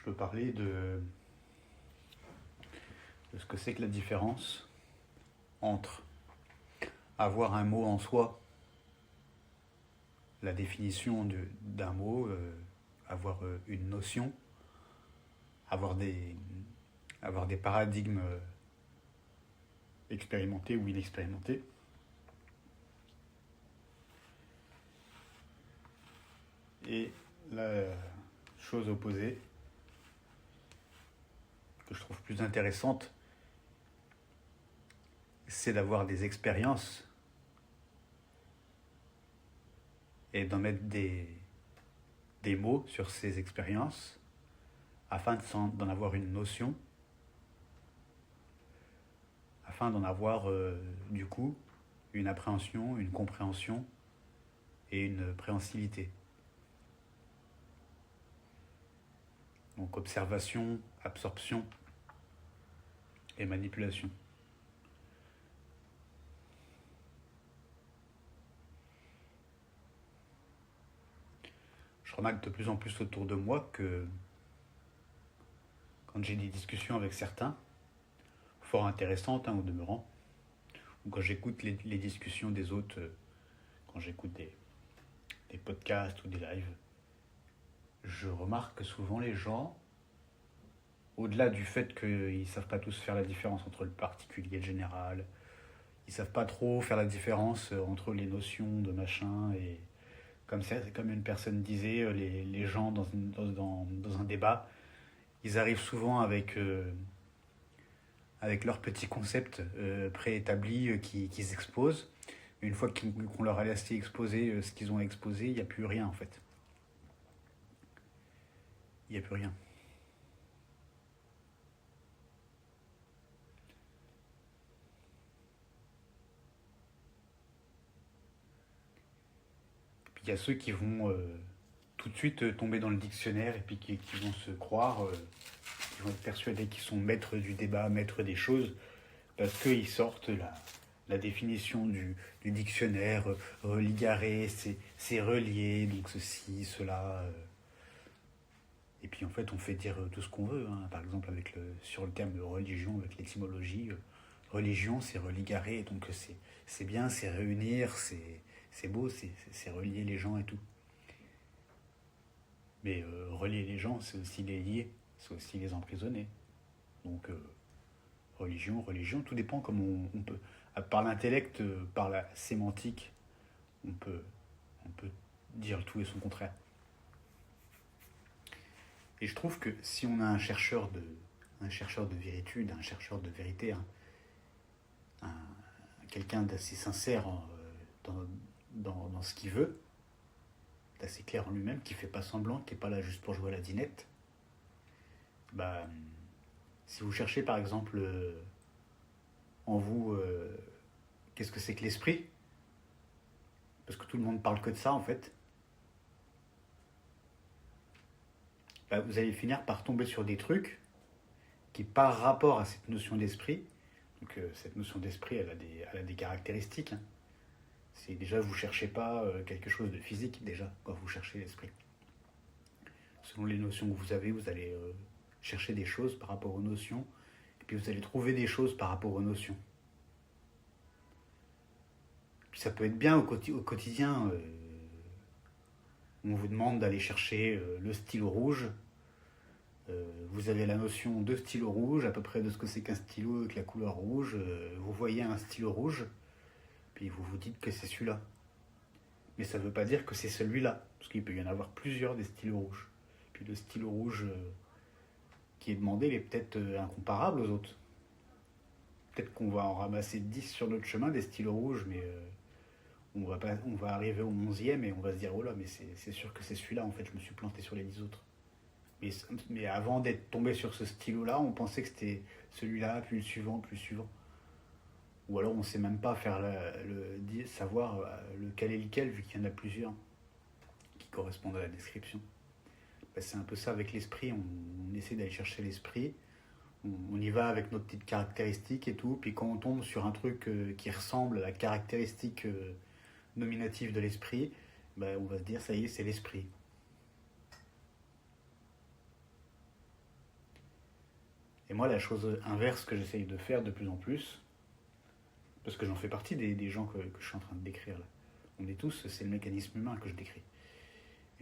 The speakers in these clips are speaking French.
peux parler de ce que c'est que la différence entre avoir un mot en soi, la définition d'un mot, avoir une notion, avoir des paradigmes expérimentés ou inexpérimentés, et la chose opposée, que je trouve plus intéressante, c'est d'avoir des expériences et d'en mettre des mots sur ces expériences afin d'en avoir une notion, afin d'en avoir du coup une appréhension, une compréhension et une préhensivité. Donc observation, absorption et manipulation. Je remarque de plus en plus autour de moi que quand j'ai des discussions avec certains, fort intéressantes au demeurant, ou quand j'écoute les discussions des autres, quand j'écoute des podcasts ou des lives, je remarque que souvent les gens, au-delà du fait qu'ils ne savent pas tous faire la différence entre le particulier et le général, ils ne savent pas trop faire la différence entre les notions de machin, et comme une personne disait, les gens dans un débat, ils arrivent souvent avec leurs petits concepts préétablis qu'ils exposent. Une fois qu'on leur a laissé exposer ce qu'ils ont exposé, il n'y a plus rien en fait. Il n'y a plus rien. Puis il y a ceux qui vont tout de suite tomber dans le dictionnaire et puis qui vont se croire, qui vont être persuadés qu'ils sont maîtres du débat, maîtres des choses, parce qu'ils sortent la définition du dictionnaire, religaré, c'est relié, donc ceci, cela. Et puis en fait, on fait dire tout ce qu'on veut. Par exemple, sur le terme de religion, avec l'étymologie, religion, c'est religaré, donc c'est bien, c'est réunir, c'est beau, c'est relier les gens et tout. Mais relier les gens, c'est aussi les lier, c'est aussi les emprisonner. Donc religion, tout dépend comment on peut. Par l'intellect, par la sémantique, on peut dire tout et son contraire. Et je trouve que si on a un chercheur de véritude, un chercheur de vérité, quelqu'un d'assez sincère dans ce qu'il veut, d'assez clair en lui-même, qui fait pas semblant, qui n'est pas là juste pour jouer à la dinette, bah, si vous cherchez par exemple en vous qu'est-ce que c'est que l'esprit, parce que tout le monde parle que de ça en fait, bah, vous allez finir par tomber sur des trucs qui, par rapport à cette notion d'esprit, donc cette notion d'esprit, elle a des caractéristiques. C'est déjà, vous ne cherchez pas quelque chose de physique, déjà, quand vous cherchez l'esprit. Selon les notions que vous avez, vous allez chercher des choses par rapport aux notions, et puis vous allez trouver des choses par rapport aux notions. Puis ça peut être bien au quotidien. On vous demande d'aller chercher le stylo rouge. Vous avez la notion de stylo rouge, à peu près de ce que c'est qu'un stylo avec la couleur rouge. Vous voyez un stylo rouge, puis vous vous dites que c'est celui-là. Mais ça ne veut pas dire que c'est celui-là, parce qu'il peut y en avoir plusieurs des stylos rouges. Puis le stylo rouge qui est demandé, il est peut-être incomparable aux autres. Peut-être qu'on va en ramasser 10 sur notre chemin des stylos rouges, mais on va arriver au 11e et on va se dire, oh là, mais c'est sûr que c'est celui-là, en fait, je me suis planté sur les 10 autres. Mais avant d'être tombé sur ce stylo-là, on pensait que c'était celui-là, puis le suivant, puis le suivant. Ou alors on ne sait même pas savoir lequel est lequel, vu qu'il y en a plusieurs qui correspondent à la description. Ben, c'est un peu ça avec l'esprit, on essaie d'aller chercher l'esprit, on y va avec nos petites caractéristiques et tout, puis quand on tombe sur un truc qui ressemble à la caractéristique nominative de l'esprit, ben, on va se dire ça y est, c'est l'esprit. moi, la chose inverse que j'essaye de faire de plus en plus, parce que j'en fais partie des gens que je suis en train de décrire là. On est tous, c'est le mécanisme humain que je décris.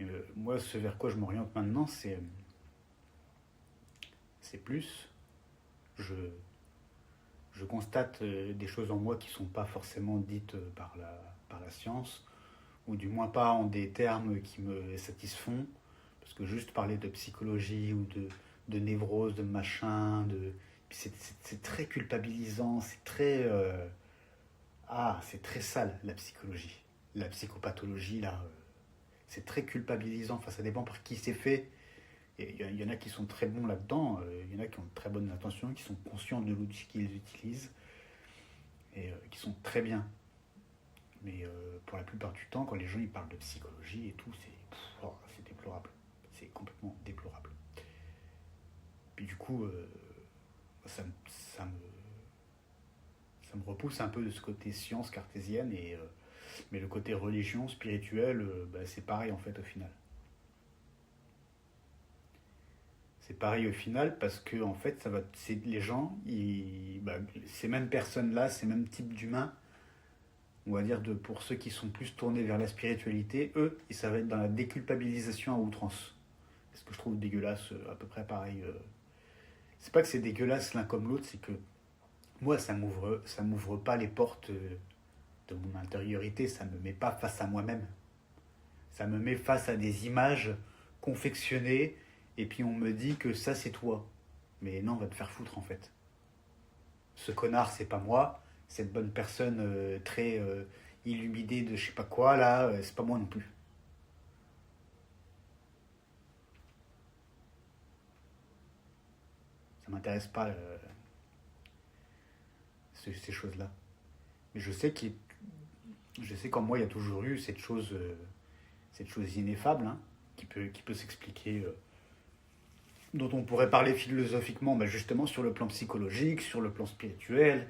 Et, moi, ce vers quoi je m'oriente maintenant, c'est plus, je, je constate des choses en moi qui ne sont pas forcément dites par la science, ou du moins pas en des termes qui me satisfont, parce que juste parler de psychologie ou de névrose, de machin, c'est très culpabilisant, c'est très sale la psychologie. La psychopathologie, là, c'est très culpabilisant, enfin ça dépend par qui c'est fait. Et il y en a qui sont très bons là-dedans, il y en a qui ont de très bonnes intentions, qui sont conscients de l'outil qu'ils utilisent, et qui sont très bien. Mais pour la plupart du temps, quand les gens ils parlent de psychologie et tout, c'est déplorable. C'est complètement déplorable. Puis du coup, ça me repousse un peu de ce côté science cartésienne, mais le côté religion, spirituel, c'est pareil en fait au final. C'est pareil au final parce que en fait, les gens, ces mêmes personnes-là, ces mêmes types d'humains, on va dire pour ceux qui sont plus tournés vers la spiritualité, eux, et ça va être dans la déculpabilisation à outrance. C'est ce que je trouve dégueulasse, à peu près pareil. C'est pas que c'est dégueulasse l'un comme l'autre, c'est que moi, ça m'ouvre pas les portes de mon intériorité, ça me met pas face à moi-même. Ça me met face à des images confectionnées, et puis on me dit que ça c'est toi. Mais non, va te faire foutre en fait. Ce connard, c'est pas moi. Cette bonne personne très illuminée de je sais pas quoi, là, c'est pas moi non plus. Ça m'intéresse pas ces choses-là. Mais je sais qu'en moi, il y a toujours eu cette chose ineffable, hein, qui peut s'expliquer, dont on pourrait parler philosophiquement, justement sur le plan psychologique, sur le plan spirituel.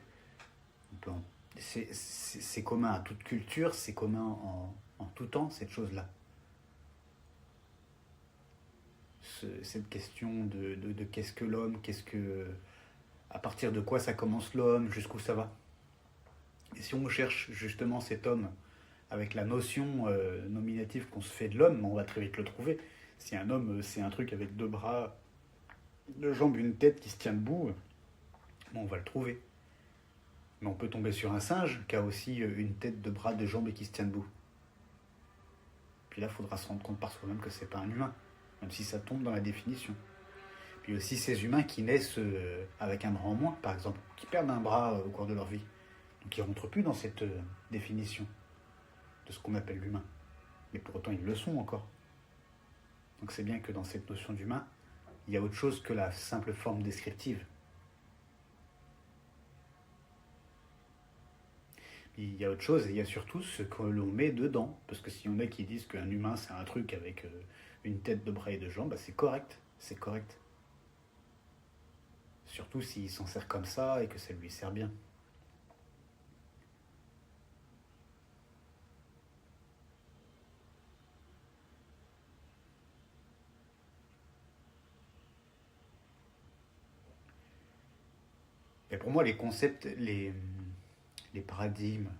C'est commun à toute culture, c'est commun en tout temps, cette chose-là. Cette question de qu'est-ce que l'homme, à partir de quoi ça commence l'homme, jusqu'où ça va. Et si on cherche justement cet homme avec la notion nominative qu'on se fait de l'homme, on va très vite le trouver. Si un homme, c'est un truc avec deux bras, deux jambes, une tête qui se tient debout, on va le trouver. Mais on peut tomber sur un singe qui a aussi une tête, deux bras, deux jambes et qui se tient debout. Puis là, il faudra se rendre compte par soi-même que c'est pas un humain, même si ça tombe dans la définition. Puis aussi ces humains qui naissent avec un bras en moins, par exemple, qui perdent un bras au cours de leur vie, donc ils ne rentrent plus dans cette définition de ce qu'on appelle l'humain. Mais pour autant, ils le sont encore. Donc c'est bien que dans cette notion d'humain, il y a autre chose que la simple forme descriptive. Il y a autre chose et il y a surtout ce que l'on met dedans. Parce que s'il y en a qui disent qu'un humain c'est un truc avec une tête, deux bras et deux jambes, c'est correct. C'est correct. Surtout s'il s'en sert comme ça et que ça lui sert bien. Et pour moi, les concepts, les paradigmes,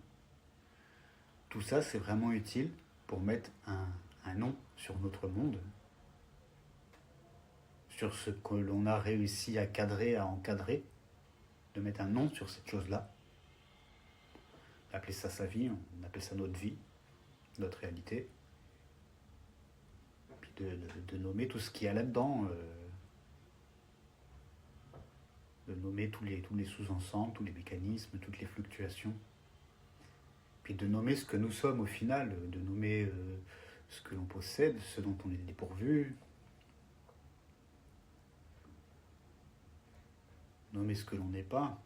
tout ça, c'est vraiment utile pour mettre un nom sur notre monde, sur ce que l'on a réussi à cadrer, à encadrer, de mettre un nom sur cette chose-là. Appeler ça sa vie, on appelle ça notre vie, notre réalité. Puis de nommer tout ce qu'il y a là-dedans, de nommer tous les sous-ensembles, tous les mécanismes, toutes les fluctuations. Puis de nommer ce que nous sommes au final, de nommer ce que l'on possède, ce dont on est dépourvu, nommer ce que l'on n'est pas.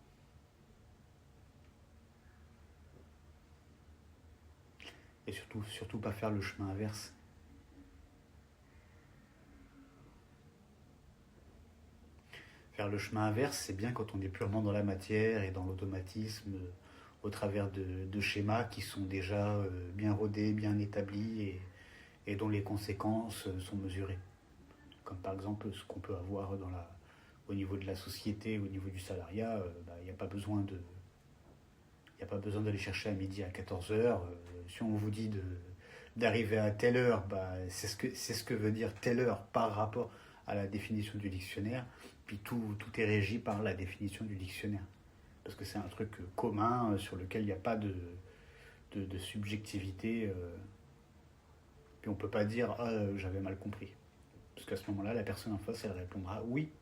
Et surtout pas faire le chemin inverse. Faire le chemin inverse, c'est bien quand on est purement dans la matière et dans l'automatisme, au travers de schémas qui sont déjà bien rodés, bien établis et dont les conséquences sont mesurées. Comme par exemple ce qu'on peut avoir au niveau de la société, au niveau du salariat, il n'y a pas besoin de... Il n'y a pas besoin d'aller chercher à midi à 14 heures. Si on vous dit d'arriver à telle heure, c'est ce que veut dire telle heure par rapport à la définition du dictionnaire. Puis tout est régi par la définition du dictionnaire. Parce que c'est un truc commun sur lequel il n'y a pas de subjectivité. Puis on ne peut pas dire « Ah, j'avais mal compris ». Parce qu'à ce moment-là, la personne en face, elle répondra « Oui,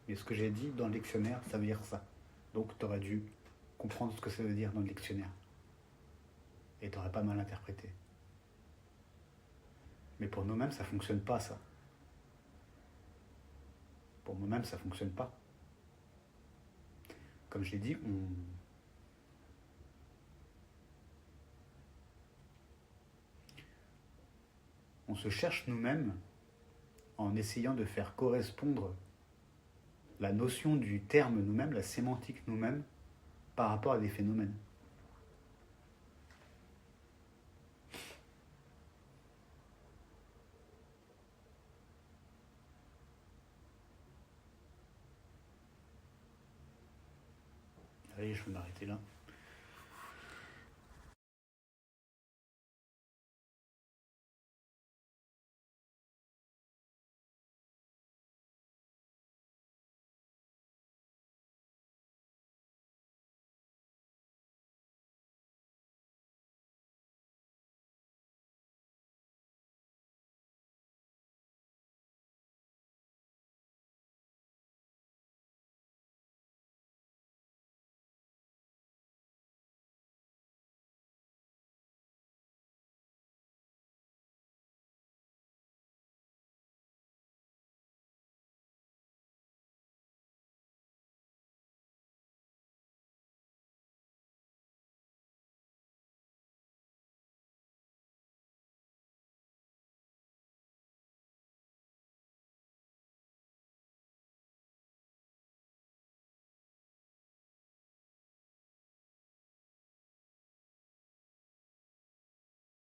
mais ce que j'ai dit dans le dictionnaire, ça veut dire ça. Donc tu aurais dû comprendre ce que ça veut dire dans le dictionnaire. Et tu n'aurais pas mal interprété. » Mais pour nous-mêmes, ça ne fonctionne pas, ça. Pour nous-mêmes, ça ne fonctionne pas. Comme je l'ai dit, on se cherche nous-mêmes en essayant de faire correspondre la notion du terme nous-mêmes, la sémantique nous-mêmes, par rapport à des phénomènes. Allez, je vais m'arrêter là.